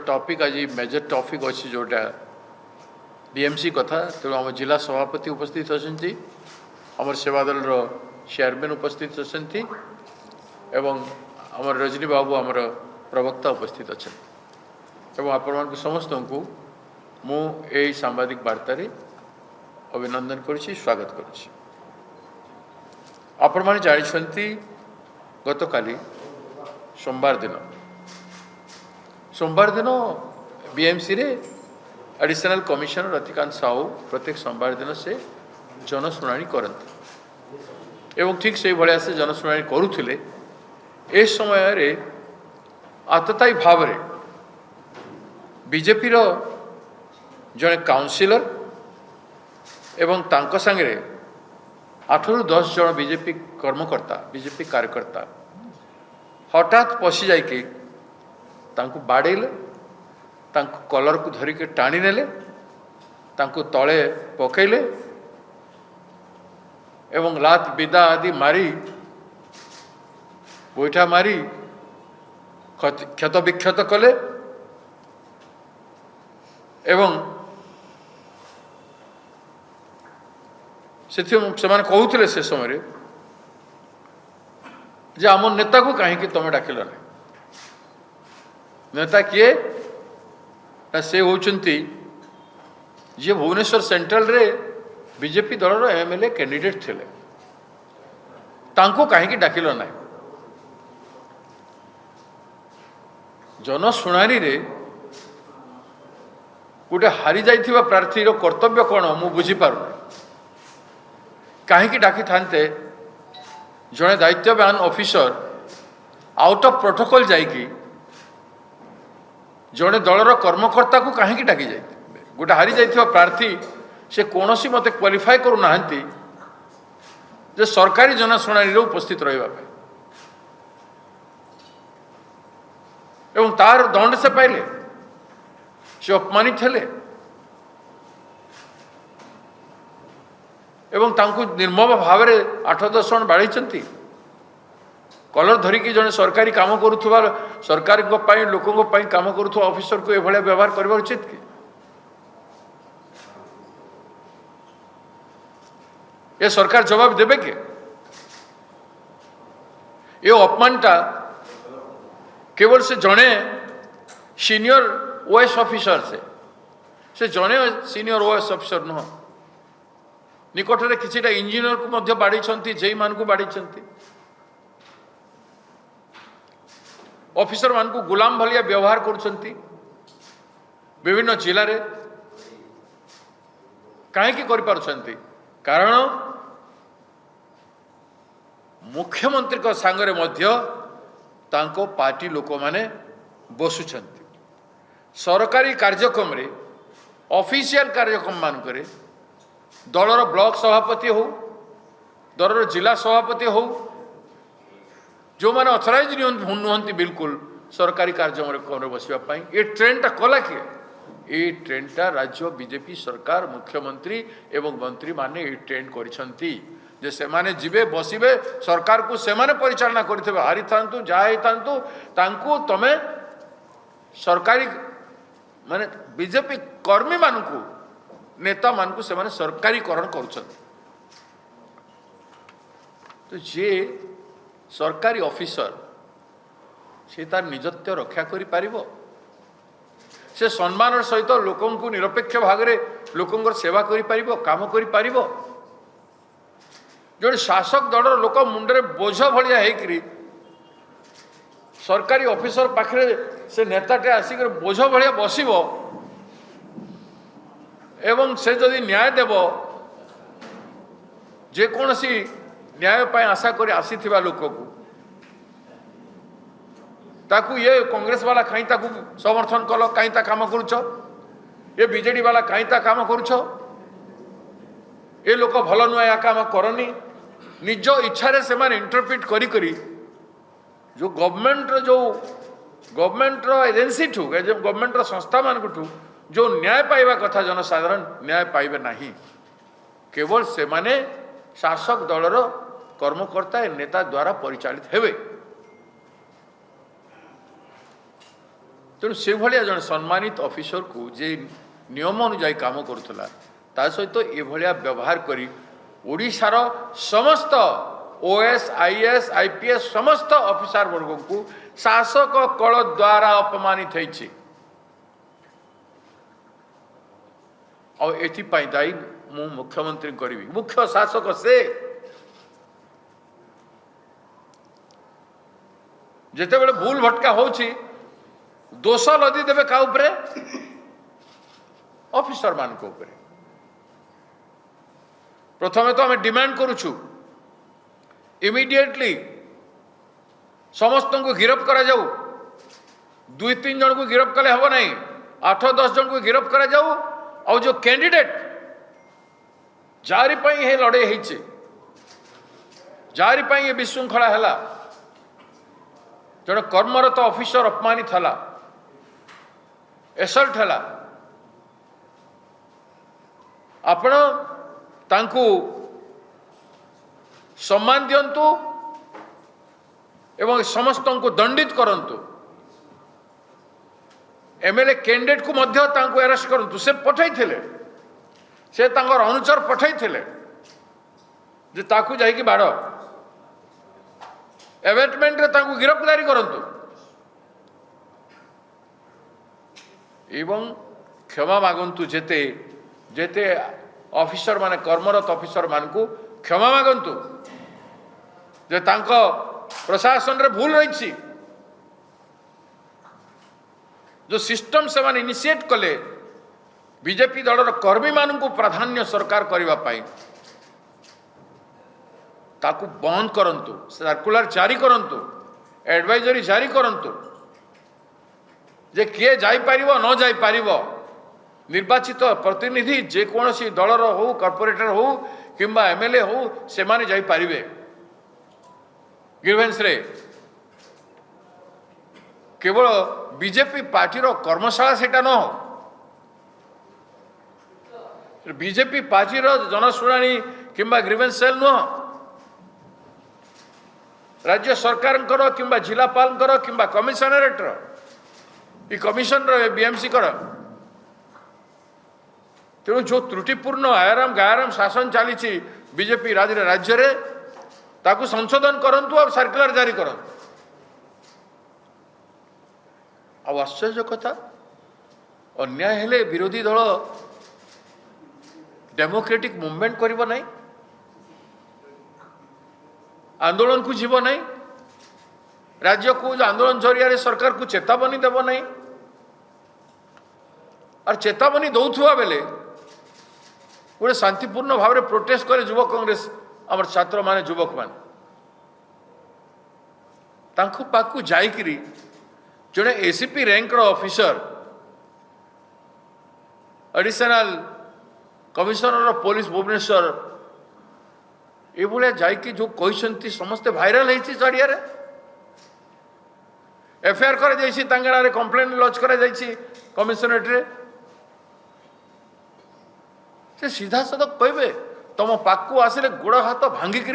Topic आज major topic अच्छी जोटा डीएमसी कथा तेणु आम जिला सभापति उपस्थित अच्छा आम सेवादल चेयरमैन उपस्थित अच्छा एवं आम रजनी बाबू आमर प्रवक्ता उपस्थित अच्छा एवं आपण समस्त को मु यही सांबादिक वार्तार अभिनंदन करुच्ची स्वागत करुच्ची। आपण मैंने जानते गत काली सोमवार दिन बीएमसी रे एडिशनल कमिशनर रतिकांत साहू प्रत्येक सोमवार दिन से जनशुणाणी करते एवं ठीक से भाया से जनशुणाणी करुले ए समय रे आततायी भाव रे बीजेपी रो जड़े काउंसिलर एवं तांको संगे 8 ରୁ 10 जन बीजेपी कर्मकर्ता बीजेपी कार्यकर्ता हठात पशि जाइके तांको बाड़ेले तांको कलर को धरिके टाणी नेले तांको तले पकेले एवं लात बिदा आदि मारी गोईठा मारी क्षत विक्षत कले एवं से कहते से समय जे आम नेता को कहीं तुम डाकिल ना नेता किए ना से होचंती जे भुवनेश्वर सेंट्रल रे बीजेपी दल रो एमएलए कैंडिडेट थिले तांको कहीं डाकिल ना जनशुणाणी रे गोटे हारी जाइथिबा प्रार्थी रो कर्तव्य कौन मु बुझी पारुना कहीं डाकी थांते जड़े दायित्ववान ऑफिसर आउट ऑफ प्रोटोकॉल जाइकी जड़े दलर कर्मकर्ता को कहीं डाकी जाए गोटे हारी जाइथिबा प्रार्थी से कौन सी मते क्वालिफाई करू नाहंती जे सरकारी जनशुणाणी रे उपस्थित रहिबा पे एवं तार दंड से पाइले से अपमानित हेले एवं तांकु निर्मम भाव में 8-10 जन बाड़ी कलर धरिकी जड़े सरकारी काम करुवा सरकार लोकों काम करुवा ऑफिसर को यह व्यवहार करवा उचित कि ये सरकार जवाब देवे के ये अपमानटा केवल से जड़े सीनियर ओएस ऑफिसर से जड़े सीनियर ओएस ऑफिसर नुह निकटरे किछिटा इंजीनियर को मध्य बाड़ी जेई मान को बाड़ी ऑफिसर मान को गुलाम भलिया व्यवहार करुछंती विभिन्न जिले रे कहीं कर पारुछंती कारण मुख्यमंत्री को सांगरे मध्य तांको पार्टी लोक माने बसुछंती सरकारी कार्यक्रम रे ऑफिशियल कार्यक्रम मान करे दलर ब्लॉक सभापति हो दलर जिला सभापति हो जो मैंने अथराइज नुहंती बिल्कुल सरकारी कार्यक्रम बसवाई ये ट्रेंडटा कला किए ये ट्रेंडटा राज्य बीजेपी सरकार मुख्यमंत्री एवं मंत्री माने ये ट्रेंड करिसंती जे से माने जिबे बसिबे सरकार को से माने परिचालना करथिबे हारी थांतु जाय थांतु तांको तमे सरकारी माने बीजेपी कर्मी मानकू नेता मान को से सरकारीकरण कर तो जे सरकारी ऑफिसर से तार निजत्व रक्षा करि पारिबो से सम्मान सहित लोकों को निरपेक्ष भाग में लोकों सेवा करि पारिबो काम करि पारिबो जो शासक दल लोक मुंडे बोझ भलिया हेकरी सरकारी ऑफिसर पाखरे से नेताटे आसिक बोझ भलिया बसिबो एवं से जदि न्याय देव जेकोसी न्याय पाई आशा कर आसीथिबा लोक को ताकू ये कांग्रेस वाला कहीं ताकू समर्थन कल कहीं ता काम करुछ ये बीजेडी वाला कहीं ता काम करुछ ये लोक भल नुआ या काम करनी निज इच्छा रे से माने इंटरप्रिट करी करी जो गवर्नमेंट एजेंसी ठू गवर्नमेंट संस्था मान ठू जो न्याय पाइबा कथा जनसाधारण न्याय पाइबे नहीं केवल से माने शासक दलर कर्मकर्ता नेता द्वारा परिचालित हेबे तेणु से भाया जन सम्मानित ऑफिसर को जे नियम अनुजाई काम करुला ता सहित एभलिया व्यवहार करी ओडिशार समस्त ओएस आईएएस आईपीएस समस्त ऑफिसर वर्ग को शासक कल द्वारा अपमानित होइछि और एथिपाई दायी मु मुख्यमंत्री करी मुख्य शासक से जिते बड़े भूल भटका होछि दोष लदी देवे का उपरे ऑफिसर मान को उपरे प्रथमे तो हमें डिमांड करुछु इमीडिएटली समस्त को गिरफ्त करा जाऊ 2-3 जन को गिरफ्त कले हबो नहीं 8-10 जन को गिरफ्त करा जाऊ और जो कैंडिडेट जारी पाई हे लड़े हेचे जारी पाई ये विशृंखला हैला जन कर्मरत ऑफिसर अपमानित हला एसल्ट हला आपण तांकु सम्मान दियंतु एवं समस्त को दंडित करंतु एमएलए कैंडिडेट को मध्य तांकु अरेस्ट करंतु से पठाई थिले से तांकर अनुचर पठाई थिले जे ताकु जाई कि बाड़ एवेटमेंट रे तांकु गिरफ्तारी करंतु एवं क्षमा मागंतु जेते जेते ऑफिसर माने कर्मरत ऑफिसर मान को क्षमा मागंतु जे तांको प्रशासन रे भूल रही जो सिस्टम से माने इनिशिएट कले बीजेपी दलर कर्मी मान को प्राधान्य सरकार करने पाई ताकू बंद करंतु सर्कुलर जारी करंतु एडवाइजरी जारी करंतु जे किए जाई पारिबो न जाई पारिबो निर्वाचित प्रतिनिधि जे कोनोसी दलर हो कॉर्पोरेटर हो किंबा एमएलए हो से माने जाई पारिबे ग्रीवेंस रे केवल बीजेपी पार्टी रो कर्मशाला सेटा न हो बीजेपी पार्टी रो जनशुणाणी किंबा ग्रीवेंस सेल न राज्य सरकार किंबा जिलापाल किंबा कमिशनरेट रो कमिशन रो बीएमसी कर तेणु जो त्रुटिपूर्ण आयाराम गायाराम शासन चली बीजेपी राज्य रे ताकू संशोधन करंतु और सर्कुलर जारी करंतु आ आश्चर्य कथा अन्याय हेले विरोधी दल डेमोक्रेटिक मूवमेंट करिबो नहीं आंदोलन को जीव नहीं राज्य को आंदोलन जरिया सरकार को चेतावनी देव नहीं और चेतावनी दौथुआ बेले गोटे शांतिपूर्ण भाव में प्रोटेस्ट करे युवा कांग्रेस आम छात्र माने युवक मान पाखु जाइकरी जड़े ACP rank officer additional commissioner police Bhubaneswar ये जाइकी जो कहते समस्ते भाइराल होती चारिया एफआईआर कर कंप्लेन लॉन्च कर कमिशनरेट रे से सीधा सदक कहे तुम पाक आसिले गोड़ हाथ भांगिक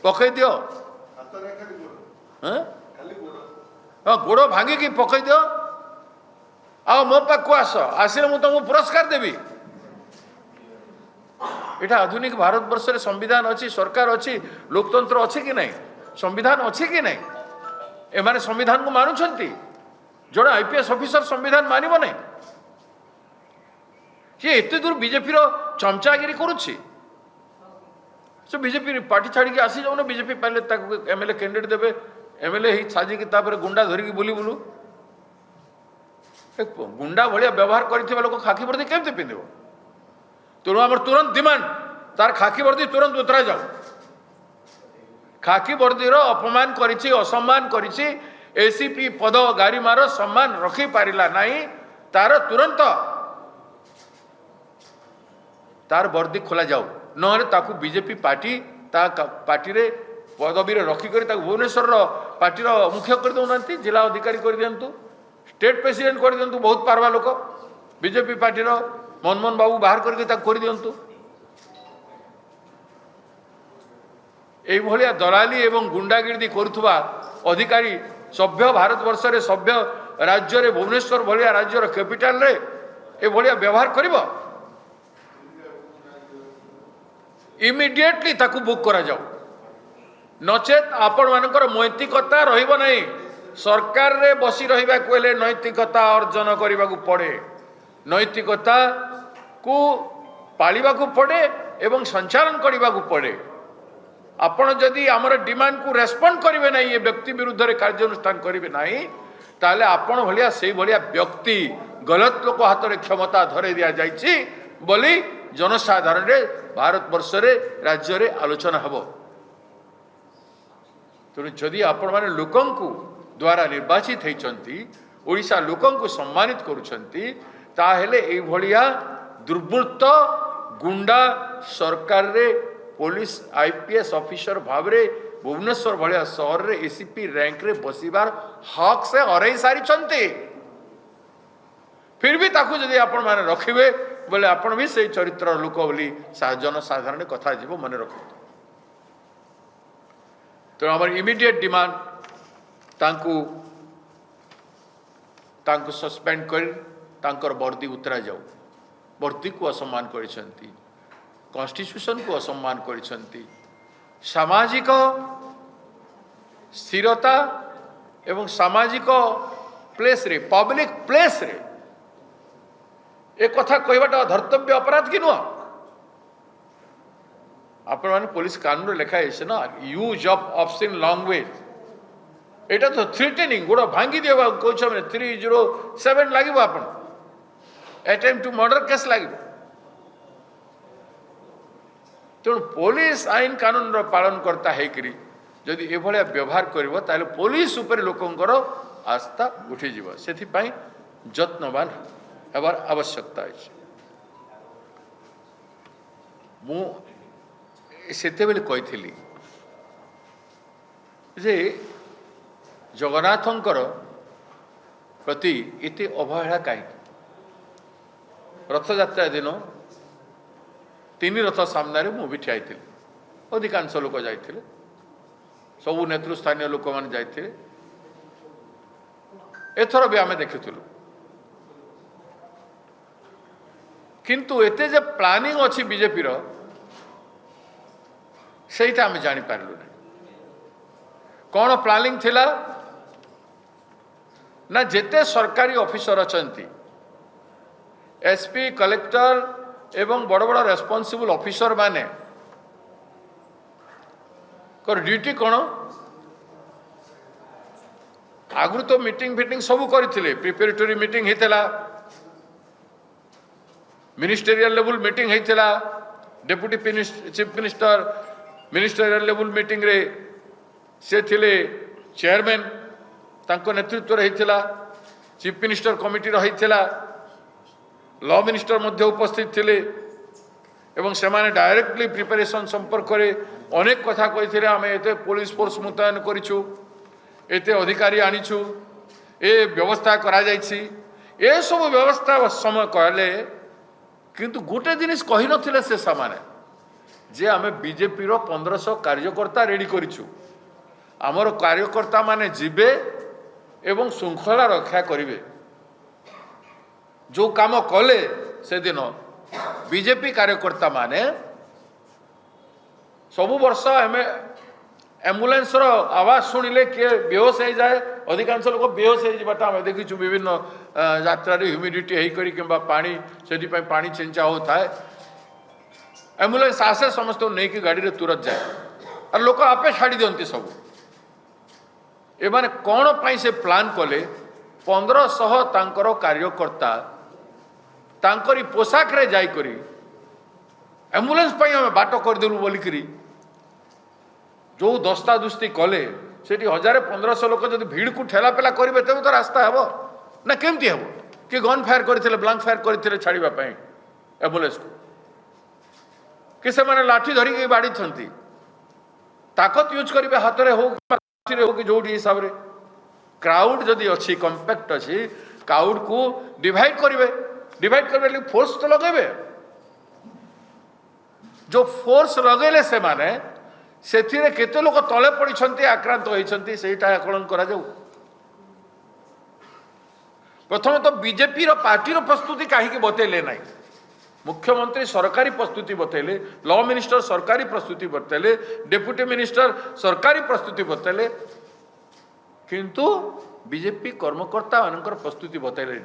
पकई दियो हाँ गोड़ भांगिक पकई दियो आ मो पाक आस आसिले मुझे तुमको पुरस्कार देवी एटा आधुनिक भारत वर्ष रे संविधान अच्छी सरकार अच्छी लोकतंत्र अच्छी कि नहीं संविधान अच्छी कि नहीं एमाने संविधान को मानुछंती जड़े आईपीएस ऑफिसर संविधान मानिब नहीं सी एते दूर बीजेपी रो चमचागिरी करुछि से बीजेपी पार्टी छाड़ी के आसी जाऊन बीजेपी पहले एमएलए कैंडिडेट देवे एमएलए ही साजिकी गुंडा धरिकी बुली बुलू गुंडा भाया व्यवहार कर लोक खाकी वर्दी केमती पिंधब तेणु आम तुरंत डिमांड तार खाकी वर्दी तुरंत उतरा जाऊ खाकी वर्दीर अपमान करिछि असम्मान करिछि एसीपी पद गारिमार सम्मान रखी पारिला नहीं तार तुरंत तार वर्दी खोला जाऊ नहले ताकू बीजेपी पार्टी पार्टी रे पदवी रखिक भुवनेश्वर पार्टी मुख्य कर दौना जिला अधिकारी कर दिंतु स्टेट प्रेसिडेंट कर दिंतु बहुत पार्वा लोक बीजेपी पार्टी मनमोहन बाबू बाहर कर दिंतु यह दलाली एवं गुंडागिर्दी करुवा अधिकारी सभ्य भारत वर्ष रे सभ्य राज्य रे भुवनेश्वर भलिया राज्यर कैपिटल रे ए भलिया व्यवहार करिबो इमिडिएटली ताकू बुक करा जाओ नचेत आपण मानकर नैतिकता रहिबो नहीं सरकार रे बसी रहिबा कोले नैतिकता अर्जन करबा को पड़े नैतिकता को पालिबा को पड़े एवं संचालन करबा को पड़े आपण जदि आमर डिमांड को रेस्पोंड करिवे नहीं ये व्यक्ति विरुद्ध रे कार्यानुष्ठान करिवे नहीं ताले आपण भलिया सेही भलिया व्यक्ति गलत लोक हाथ रे क्षमता धरे दिया जाइछि बोली जनसाधारण रे भारत वर्ष रे राज्य रे आलोचना हबो तेणु जदि आपण माने लोकन को द्वारा निर्वाचित होती ओडिशा लोकन को सम्मानित करुछंती ताहेले एई भलिया दुर्बृत्त गुंडा सरकार रे पुलिस आईपीएस ऑफिसर भाव रे भुवनेश्वर भलिया शहर रे एसीपी रैंक रे बसिबार हक से हरई सारी फिर भी ताकू जदि आपण माने रखिबे बोले आपण भी से चरित्र लोक बोली जनसाधारण कथा जीव मन रखु तो आम इमिडिएट डिमांड तांकु सस्पेंड कर वर्दी उतरा जाऊ वर्दी को असम्मान करिसेंती कॉन्स्टिट्यूशन को असम्मान करिसेंती सामाजिक स्थिरता एवं सामाजिक प्लेस रे पब्लिक प्लेस रे एक कथा कहवाटा धर्तव्य अपराध कि नुह आपण माने पुलिस कानून लेखा है ना यूज ऑफ ऑब्ससीन लैंग्वेज एटा तो थ्रेटनिंग गोड़ भांगी देवा कोच में 307 लागिबो आपण अटेम्प्ट टू मर्डर केस लागिबो तेणु पुलिस आईन कानून रो पालन करता है करी जदि ए भलिया व्यवहार करिवो ताले पुलिस ऊपर लोकंकर आस्था उठी जीव सेथि पई यत्नवान हेबार आवश्यकता है मु सेते बेले कही जे जगन्नाथंकर प्रति इति अवहेला कहीं रथयात्रा दिन 3 रथ सामने मु भी ठिया अधिकांश लोक जाइए सबू नेतृस्थानीय लोक मैंने जाइए एथर भी आम देखिलु किंतु एते जे प्लानिंग अच्छी बीजेपी रो सेटा आम जापारू ना कौन प्लानिंग थिला ना जेते सरकारी ऑफिसर अछंती एसपी कलेक्टर एवं बड़ बड़ रेस्पॉन्सिबल ऑफिसर माने कर ड्यूटी कौन आगु तो मीटिंग फिटिंग सब करथिले प्रिपेरेटरी मीटिंग हेतला मिनिस्टेरियल लेवल मीटिंग हेतला deputy chief minister ministerial level meeting रे से थिले चेयरमैन तांको नेतृत्व रे हेतला चीफ मिनिस्टर कमिटी रो हेतला लॉ मिनिस्टर मध्य उपस्थित थिले एवं से माने डायरेक्टली प्रिपरेशन संपर्क रे अनेक कथा कहिथिले आमे एते पुलिस फोर्स मुतयन करिछु एते अधिकारी आनिछु ए व्यवस्था करा जाइछि ए सब व्यवस्था समय कहले किंतु गोटे जिनिस कहि नथिले से सामाने जे आमे बीजेपी रो 1500 कार्यकर्ता रेडी करिछु आमर कार्यकर्ता माने जिबे एवं श्रृंखला रक्षा करिवे जो काम कले से दिन बीजेपी कार्यकर्ता माने सबु वर्ष हमें एम्बुलेंस रो आवाज सुनिले किए बेहोश हो जाए अधिकांश लोक बेहोश हो जाता आम देखीचु विभिन्न यात्रा ह्यूमिडिटी होकर कि पानी से पानी चिंचा होता है एम्बुलेंस आसे समस्त नहीं कि गाड़ी रे तुरंत जाए और लोक आपे छाड़ी दियंती सब ए माने कौन पाई से प्लान कले 1500 तांकर कार्यकर्ता तांकरी पोशाक रे जाई करी एम्बुलेंस पाई हम बाट कर देलु बोलिकरी जो दस्ता दुस्ती कले से 1000-1500 लोक जब भीड़ को ठेला पेला करेंगे तेज तो रास्ता हे ना केमती हे कि गन फायर करते ब्लांक फायर करते छाड़ापी एम्बुलेंस को कि से माने लाठी धरिकी बाड़ी ताकत यूज करेंगे हाथ में हो कि जो हिसाब से क्राउड जदि अच्छी कंपैक्ट अच्छी क्राउड को डिवाइड करेंगे फोर्स तो लगे जो फोर्स लगेले से माने से केते लोक तले पड़ी आक्रांत होती आकलन करा जाऊ प्रथम तो बीजेपी पार्टी प्रस्तुति कहीं बतैले ना मुख्यमंत्री सरकारी प्रस्तुति बतैले लॉ मिनिस्टर सरकारी प्रस्तुति बतैले डेप्यूटी मिनिस्टर सरकारी प्रस्तुति बतैले किंतु बीजेपी कर्मकर्ता प्रस्तुति बतैले